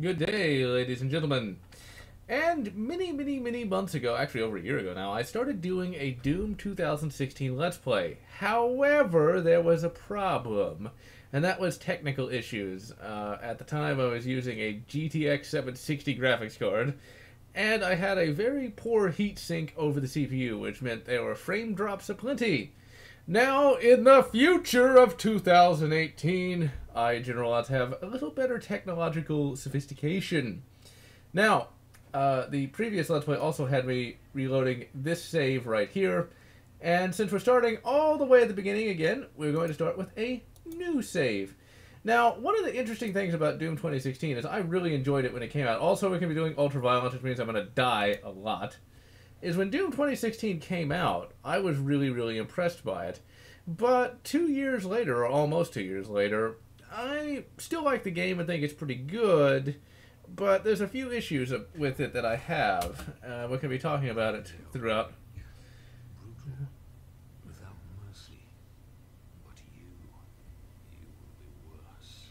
Good day, ladies and gentlemen. And many months ago, actually over a year ago now, I started doing a Doom 2016 Let's Play. However, there was a problem, and that was technical issues. At the time, I was using a GTX 760 graphics card, and I had a very poor heatsink over the CPU, which meant there were frame drops aplenty. Now, in the future of 2018, I, GeneralLotz, have a little better technological sophistication. Now, the previous Let's Play also had me reloading this save right here, and since we're starting all the way at the beginning again, we're going to start with a new save. Now, one of the interesting things about Doom 2016 is I really enjoyed it when it came out. Also, we're going to be doing ultra-violence, which means I'm going to die a lot. Is when Doom 2016 came out, I was really impressed by it. But 2 years later, or almost 2 years later, I still like the game and think it's pretty good, but there's a few issues with it that I have. We're going to be talking about it throughout. Brutal, without mercy. But you will be worse.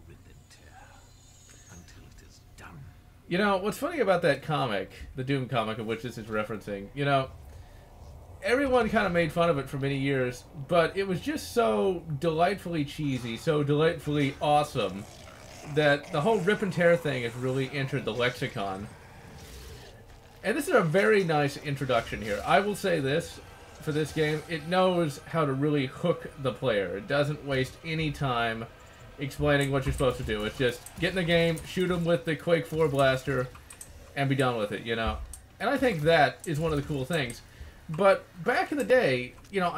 Rip and tear until it is done. You know, what's funny about that comic, the Doom comic of which this is referencing, you know, everyone kind of made fun of it for many years, but it was just so delightfully cheesy, so delightfully awesome, that the whole rip and tear thing has really entered the lexicon. And this is a very nice introduction here. I will say this, for this game, it knows how to really hook the player. It doesn't waste any time explaining what you're supposed to do. It's just get in the game, shoot them with the Quake 4 blaster, and be done with it, you know? And I think that is one of the cool things. But back in the day, you know,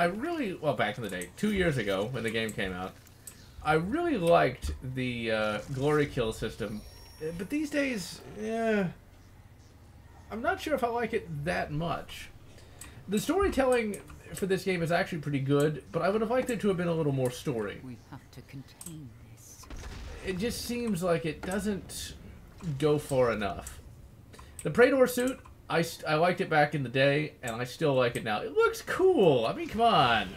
well, back in the day, 2 years ago when the game came out, I really liked the glory kill system. But these days, I'm not sure if I like it that much. The storytelling for this game is actually pretty good, but I would have liked it to have been a little more story. We have to contain this. It just seems like it doesn't go far enough. The Praetor suit, I liked it back in the day, and I still like it now. It looks cool. I mean, come on.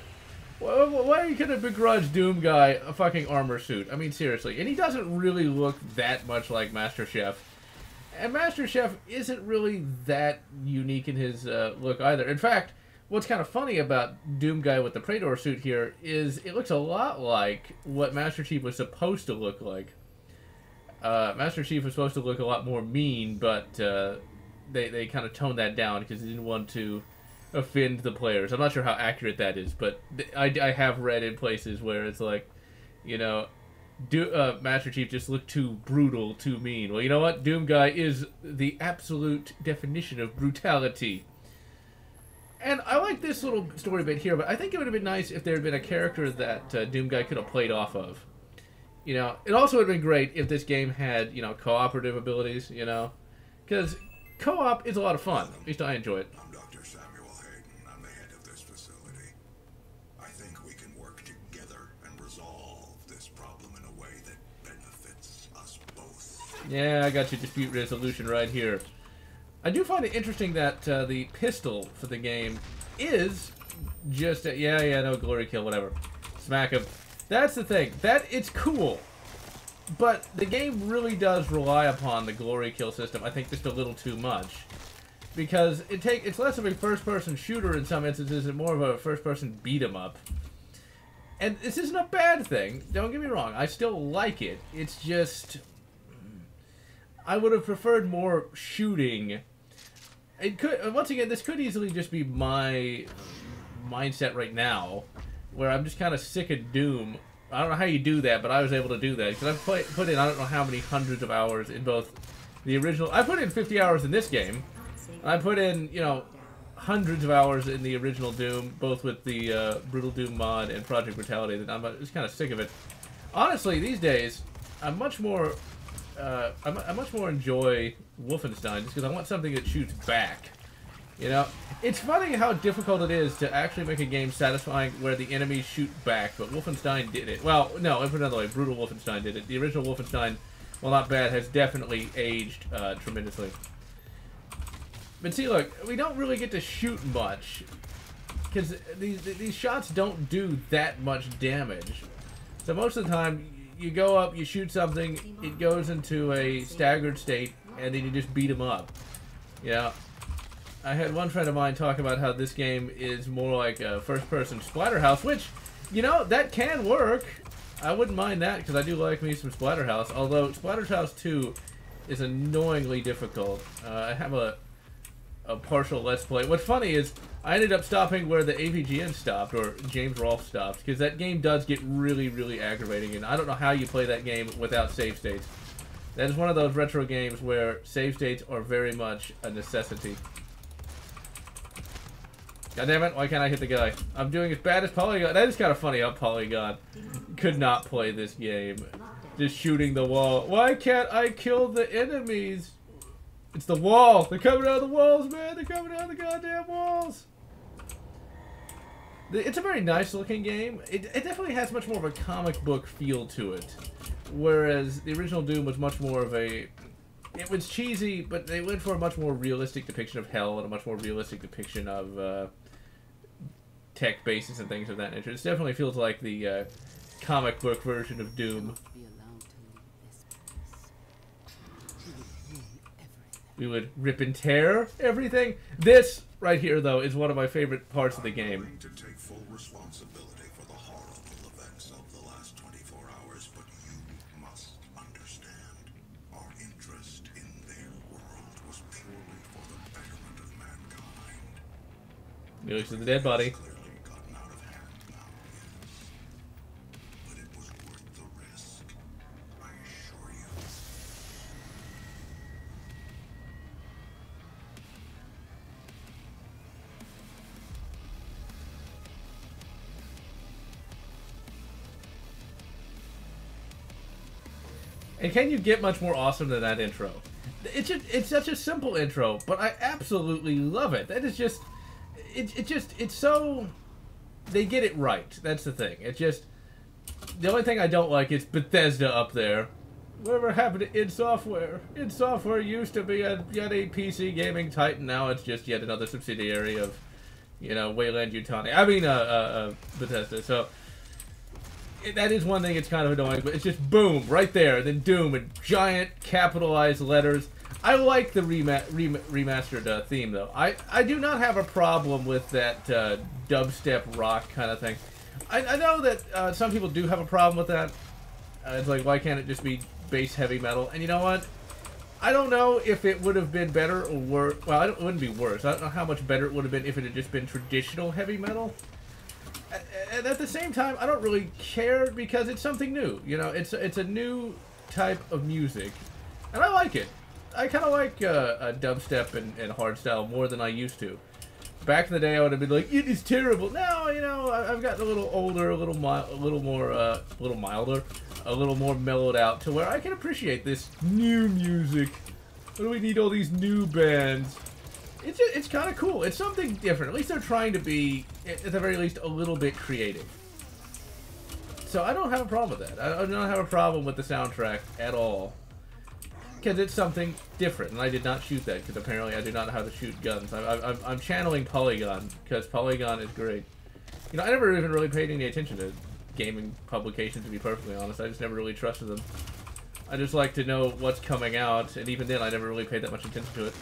Why are you gonna begrudge Doom Guy a fucking armor suit? I mean, seriously. And he doesn't really look that much like Master Chef. And Master Chef isn't really that unique in his look either. In fact, what's kind of funny about Doom Guy with the Praetor suit here is it looks a lot like what Master Chief was supposed to look like. Master Chief was supposed to look a lot more mean, but they kind of toned that down because they didn't want to offend the players. I'm not sure how accurate that is, but I have read in places where it's like, you know, Master Chief just looked too brutal, too mean. Well, you know what? Doom Guy is the absolute definition of brutality. And I like this little story bit here, but I think it would have been nice if there had been a character that Doom Guy could have played off of. You know, it also would have been great if this game had, you know, cooperative abilities, you know, because co-op is a lot of fun. At least I enjoy it. I'm Dr. Samuel Hayden. I'm the head of this facility. I think we can work together and resolve this problem in a way that benefits us both. Yeah, I got your dispute resolution right here. I do find it interesting that the pistol for the game is just no glory kill, whatever. Smack him. That's the thing. It's cool. But the game really does rely upon the glory kill system, I think, just a little too much. Because it's less of a first-person shooter in some instances and more of a first-person beat-em-up. And this isn't a bad thing. Don't get me wrong. I still like it. It's just I would have preferred more shooting. It could, once again, this could easily just be my mindset right now, where I'm just kind of sick of Doom. I don't know how you do that, but I was able to do that because I've put in I don't know how many hundreds of hours in both the original. I put in 50 hours in this game, and I put in, you know, hundreds of hours in the original Doom, both with the Brutal Doom mod and Project Brutality. That I'm just kind of sick of it. Honestly, these days I'm much more I much more enjoy Wolfenstein just because I want something that shoots back. You know, it's funny how difficult it is to actually make a game satisfying where the enemies shoot back, but Wolfenstein did it. Well, no, let me put it another way. Brutal Wolfenstein did it. The original Wolfenstein, while not bad, has definitely aged tremendously. But see, look, we don't really get to shoot much because these shots don't do that much damage. So most of the time, you go up, you shoot something, it goes into a staggered state, and then you just beat them up. Yeah. I had one friend of mine talk about how this game is more like a first-person Splatterhouse, which, you know, that can work. I wouldn't mind that, because I do like me some Splatterhouse, although Splatterhouse 2 is annoyingly difficult. I have a partial Let's Play. What's funny is, I ended up stopping where the AVGN stopped, or James Rolfe stopped, because that game does get really, really aggravating, and I don't know how you play that game without save states. That is one of those retro games where save states are very much a necessity. God damn it, why can't I hit the guy? I'm doing as bad as Polygon. That is kind of funny how Polygon could not play this game. Just shooting the wall. Why can't I kill the enemies? It's the wall. They're coming out of the walls, man. They're coming out of the goddamn walls. It's a very nice looking game. It definitely has much more of a comic book feel to it. Whereas the original Doom was much more of a... It was cheesy, but they went for a much more realistic depiction of hell and a much more realistic depiction of tech bases and things of that nature. It definitely feels like the comic book version of Doom. We would rip and tear everything. This right here, though, is one of my favorite parts of the game. To take full responsibility for the horrible events of the last 24 hours, but you must understand, our interest in their world was purely for the betterment of mankind. He looks at the dead body. Clearly gotten out of hand now, yes. But it was worth the risk, I assure you. And can you get much more awesome than that intro? It's such a simple intro, but I absolutely love it. That is just, it's so, they get it right. That's the thing. It's just, the only thing I don't like is Bethesda up there. Whatever happened to id Software? id Software used to be yet a PC gaming titan. Now it's just yet another subsidiary of, you know, Wayland-Yutani. I mean, Bethesda. So, that is one thing it's kind of annoying, but it's just boom, right there, then Doom in giant capitalized letters. I like the remastered theme, though. I do not have a problem with that dubstep rock kind of thing. I know that some people do have a problem with that. It's like, why can't it just be bass heavy metal? And you know what? I don't know if it would have been better or worse. Well, it wouldn't be worse. I don't know how much better it would have been if it had just been traditional heavy metal. And at the same time, I don't really care because it's something new. You know, it's a new type of music, and I like it. I kind of like dubstep and hardstyle more than I used to. Back in the day, I would have been like, "It is terrible." Now, you know, I've gotten a little older, a little milder, a little more mellowed out to where I can appreciate this new music. Why do we need all these new bands? It's kind of cool. It's something different. At least they're trying to be, at the very least, a little bit creative. So I don't have a problem with that. I don't have a problem with the soundtrack at all. Because it's something different. And I did not shoot that, because apparently I do not know how to shoot guns. I'm channeling Polygon, because Polygon is great. You know, I never even really paid any attention to gaming publications, to be perfectly honest. I just never really trusted them. I just like to know what's coming out, and even then I never really paid that much attention to it.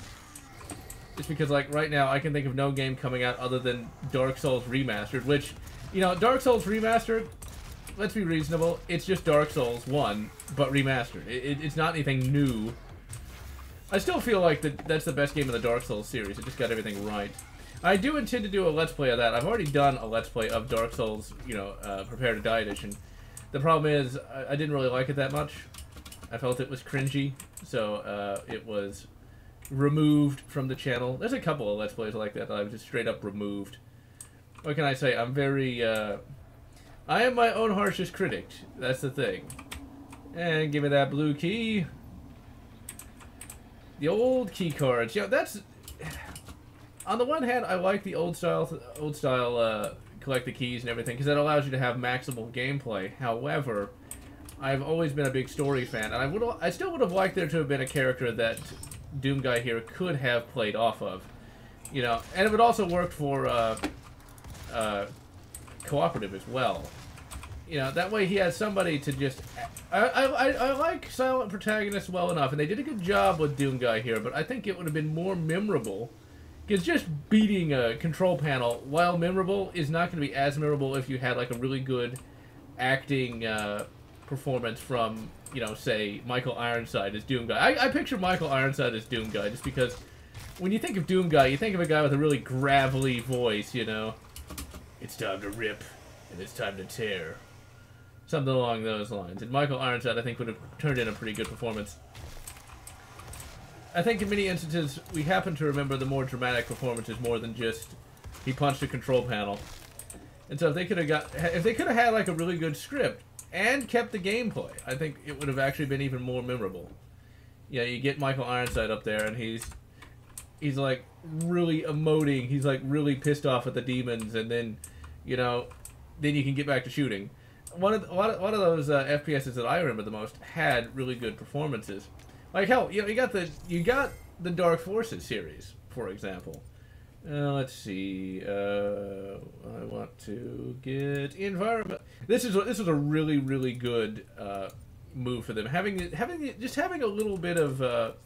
Just because, like, right now, I can think of no game coming out other than Dark Souls Remastered, which, you know, Dark Souls Remastered, let's be reasonable, it's just Dark Souls 1, but remastered. It's not anything new. I still feel like that's the best game in the Dark Souls series. It just got everything right. I do intend to do a Let's Play of that. I've already done a Let's Play of Dark Souls, you know, Prepare to Die Edition. The problem is, I didn't really like it that much. I felt it was cringy, so it was removed from the channel. There's a couple of Let's Plays like that I've just straight up removed. What can I say? I'm very, I am my own harshest critic. That's the thing. And give me that blue key. The old key cards. Yeah, that's... On the one hand, I like the old style collect the keys and everything, because that allows you to have maximal gameplay. However, I've always been a big story fan, and I still would have liked there to have been a character that Doom Guy here could have played off of, you know, and it would also work for cooperative as well. You know, that way he has somebody to just... I like silent protagonists well enough, and they did a good job with Doom Guy here, but I think it would have been more memorable. Because just beating a control panel, while memorable, is not going to be as memorable if you had, like, a really good acting performance from, you know, say, Michael Ironside as Doom Guy. I picture Michael Ironside as Doom Guy just because when you think of Doom Guy, you think of a guy with a really gravelly voice, you know. It's time to rip, and it's time to tear. Something along those lines. And Michael Ironside, I think, would have turned in a pretty good performance. I think in many instances, we happen to remember the more dramatic performances more than just he punched a control panel. And so if they could have had like a really good script and kept the gameplay, I think it would have actually been even more memorable. Yeah, you get Michael Ironside up there, and he's like really emoting. He's like really pissed off at the demons, and then, you know, then you can get back to shooting. A lot of those FPSs that I remember the most had really good performances. Like hell, you know, you got the Dark Forces series, for example. Let's see. I want to get environment. This was a really good move for them. Having a little bit of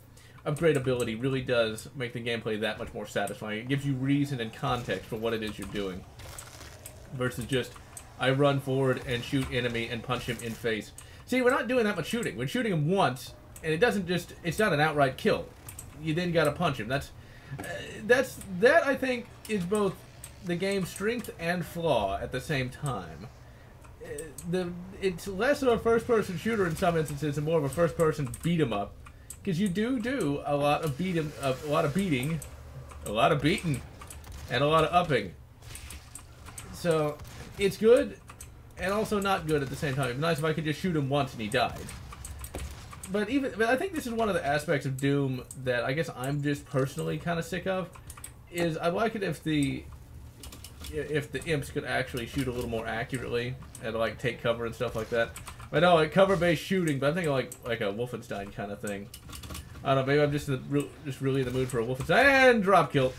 upgradability really does make the gameplay that much more satisfying. It gives you reason and context for what it is you're doing, versus just I run forward and shoot enemy and punch him in face. See, we're not doing that much shooting. We're shooting him once, and it's not an outright kill. You then gotta punch him. That I think is both the game's strength and flaw at the same time. It's less of a first-person shooter in some instances and more of a first-person beat 'em up, because you do a lot of beating, and a lot of upping. So it's good and also not good at the same time. It'd be nice if I could just shoot him once and he died. But I think this is one of the aspects of Doom that I guess I'm just personally kind of sick of. Is I'd like it if the imps could actually shoot a little more accurately and like take cover and stuff like that. I know, like cover-based shooting, but I'm thinking like a Wolfenstein kind of thing. I don't know, maybe I'm just really in the mood for a Wolfenstein and drop kill.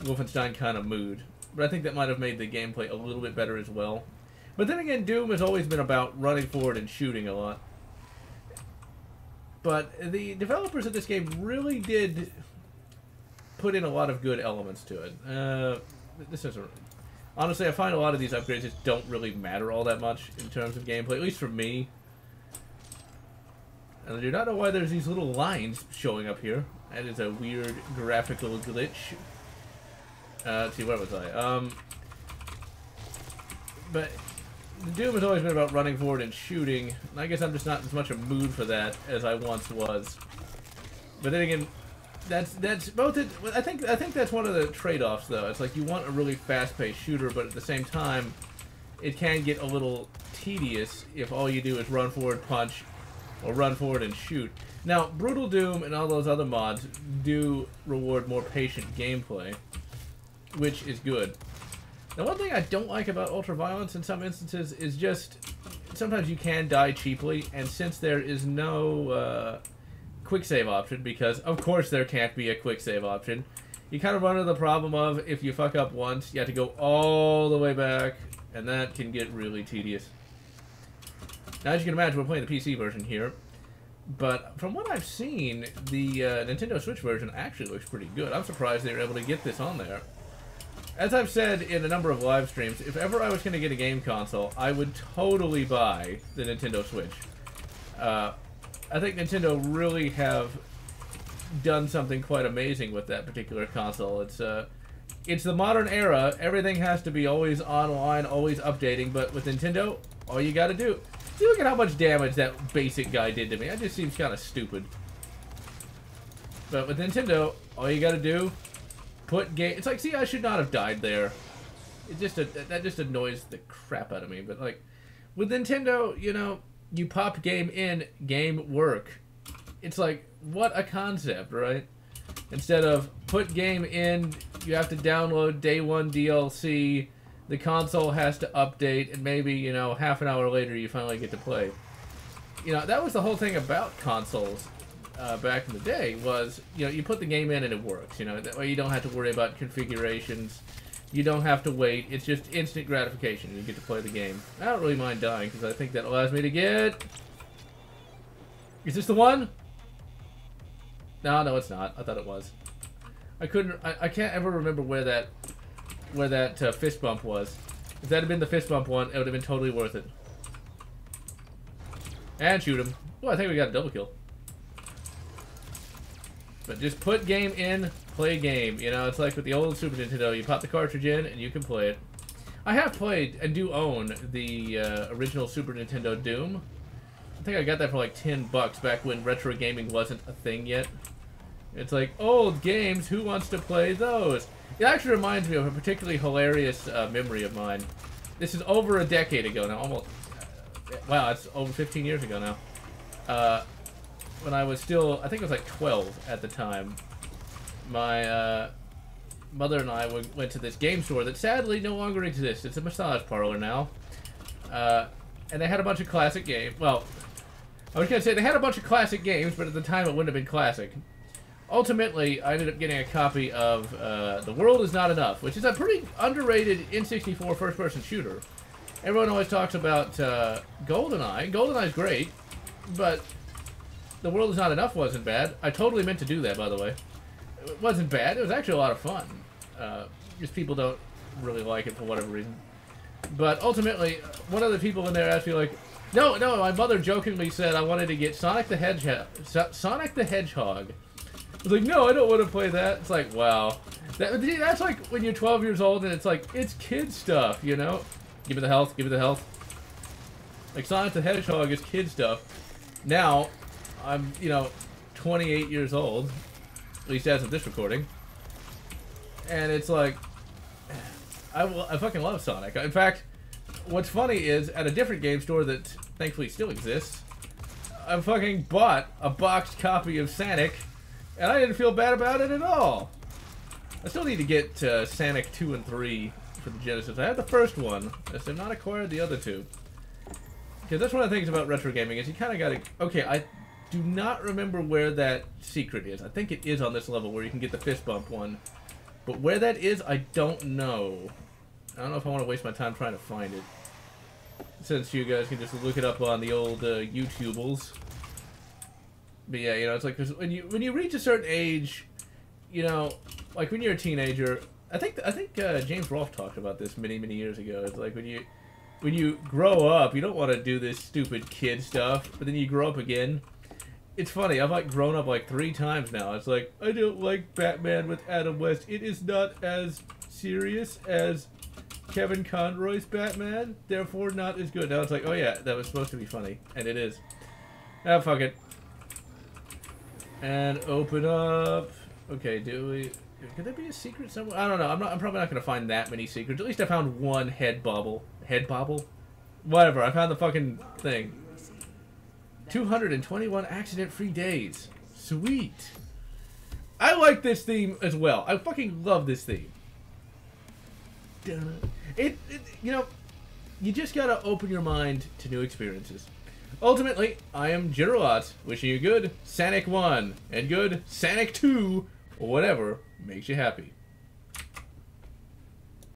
Wolfenstein kind of mood. But I think that might have made the gameplay a little bit better as well. But then again, Doom has always been about running forward and shooting a lot. But the developers of this game really did put in a lot of good elements to it. This isn't... Honestly, I find a lot of these upgrades just don't really matter all that much in terms of gameplay, at least for me. And I do not know why there's these little lines showing up here. That is a weird graphical glitch. Let's see, where was I? But Doom has always been about running forward and shooting, and I guess I'm just not as much a mood for that as I once was. But then again, that's both it. I think that's one of the trade-offs, though. It's like you want a really fast-paced shooter, but at the same time, it can get a little tedious if all you do is run forward, punch, or run forward and shoot. Now, Brutal Doom and all those other mods do reward more patient gameplay, which is good. Now, one thing I don't like about ultra-violence in some instances is just sometimes you can die cheaply, and since there is no quick save option, because of course there can't be a quick save option, you kind of run into the problem of if you fuck up once, you have to go all the way back, and that can get really tedious. Now, as you can imagine, we're playing the PC version here, but from what I've seen, the Nintendo Switch version actually looks pretty good. I'm surprised they were able to get this on there. As I've said in a number of live streams, if ever I was going to get a game console, I would totally buy the Nintendo Switch. I think Nintendo really have done something quite amazing with that particular console. It's the modern era. Everything has to be always online, always updating, but with Nintendo, all you got to do... See, look at how much damage that basic guy did to me. That just seems kind of stupid. But with Nintendo, all you got to do... Put game. It's like, see, I should not have died there. It just that just annoys the crap out of me. But like, with Nintendo, you know, you pop game in, game work. It's like, what a concept, right? Instead of put game in, you have to download day one DLC. The console has to update, and maybe, you know, half an hour later you finally get to play. You know, that was the whole thing about consoles. Back in the day was, you know, you put the game in and it works, you know, that way you don't have to worry about configurations, You don't have to wait. It's just instant gratification. You get to play the game. I don't really mind dying because I think that allows me to get... Is this the one? No, it's not. I thought it was. I couldn't... I can't ever remember where that fist bump was. If that had been the fist bump one, it would have been totally worth it. And shoot him. Oh, I think we got a double kill. But just put game in, play game. You know, it's like with the old Super Nintendo. You pop the cartridge in, and you can play it. I have played, and do own, the original Super Nintendo Doom. I think I got that for like $10 back when retro gaming wasn't a thing yet. It's like, old games, who wants to play those? It actually reminds me of a particularly hilarious memory of mine. This is over a decade ago now, almost. Wow, it's over 15 years ago now. When I was still, I think I was like 12 at the time, my mother and I went to this game store that sadly no longer exists. It's a massage parlor now. And they had a bunch of classic games. Well, I was going to say they had a bunch of classic games, but at the time it wouldn't have been classic. Ultimately, I ended up getting a copy of The World Is Not Enough, which is a pretty underrated N64 first-person shooter. Everyone always talks about GoldenEye. GoldenEye's great, but The World Is Not Enough wasn't bad. I totally meant to do that, by the way. It wasn't bad. It was actually a lot of fun. Just people don't really like it for whatever reason. But ultimately, one of the people in there asked me, like, no, my mother jokingly said I wanted to get Sonic the Hedgehog. I was like, no, I don't want to play that. It's like, wow. That's like when you're 12 years old and it's like, it's kid stuff, you know? Give me the health, give me the health. Like, Sonic the Hedgehog is kid stuff. Now, I'm, 28 years old. At least as of this recording. And it's like, I fucking love Sonic. In fact, what's funny is, at a different game store that thankfully still exists, I fucking bought a boxed copy of Sonic, and I didn't feel bad about it at all. I still need to get Sonic 2 and 3 for the Genesis. I have the first one, I still have not acquired the other two. Because that's one of the things about retro gaming, is you kind of got to... Okay, I do not remember where that secret is. I think it is on this level where you can get the fist bump one. But where that is, I don't know. I don't know if I want to waste my time trying to find it. Since you guys can just look it up on the old YouTubles. But yeah, it's like, cause when you reach a certain age, like when you're a teenager, I think James Rolfe talked about this many years ago. It's like when you grow up, you don't want to do this stupid kid stuff, but then you grow up again. It's funny, I've like grown up like 3 times now. It's like, I don't like Batman with Adam West. It is not as serious as Kevin Conroy's Batman, therefore not as good. Now it's like, oh yeah, that was supposed to be funny, and it is. Ah, fuck it. And open up. Okay, could there be a secret somewhere? I don't know. I'm probably not gonna find that many secrets. At least I found one head bobble. Head bobble? Whatever. I found the fucking thing. 221 accident-free days. Sweet. I like this theme as well. I fucking love this theme. You just gotta open your mind to new experiences. Ultimately, I am GeneralLotz, wishing you good Sonic 1 and good Sonic 2, or whatever makes you happy.